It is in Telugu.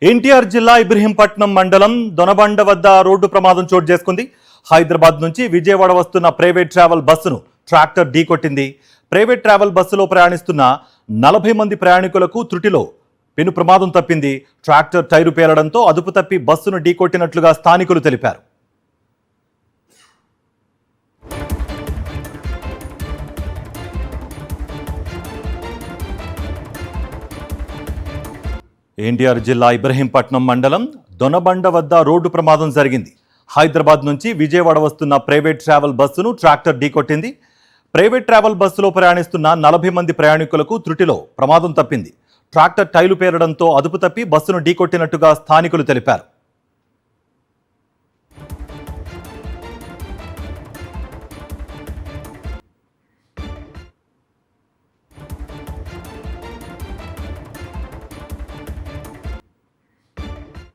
ఎన్టీఆర్ జిల్లా ఇబ్రహీంపట్నం మండలం దొనబండ వద్ద రోడ్డు ప్రమాదం చోటు చేసుకుంది. హైదరాబాద్ నుంచి విజయవాడ వస్తున్న ప్రైవేట్ ట్రావెల్ బస్సును ట్రాక్టర్ ఢీకొట్టింది. ప్రైవేట్ ట్రావెల్ బస్సులో ప్రయాణిస్తున్న 40 మంది ప్రయాణికులకు త్రుటిలో పెను ప్రమాదం తప్పింది. ట్రాక్టర్ టైరు పేలడంతో అదుపు తప్పి బస్సును ఢీకొట్టినట్లుగా స్థానికులు తెలిపారు. ఎన్టీఆర్ జిల్లా ఇబ్రహీంపట్నం మండలం దొనబండ వద్ద రోడ్డు ప్రమాదం జరిగింది. హైదరాబాద్ నుంచి విజయవాడ వస్తున్న ప్రైవేట్ ట్రావెల్ బస్సును ట్రాక్టర్ ఢీకొట్టింది. ప్రైవేట్ ట్రావెల్ బస్సులో ప్రయాణిస్తున్న 40 మంది ప్రయాణికులకు త్రుటిలో ప్రమాదం తప్పింది. ట్రాక్టర్ టైలు పేరడంతో అదుపు తప్పి బస్సును ఢీకొట్టినట్టుగా స్థానికులు తెలిపారు.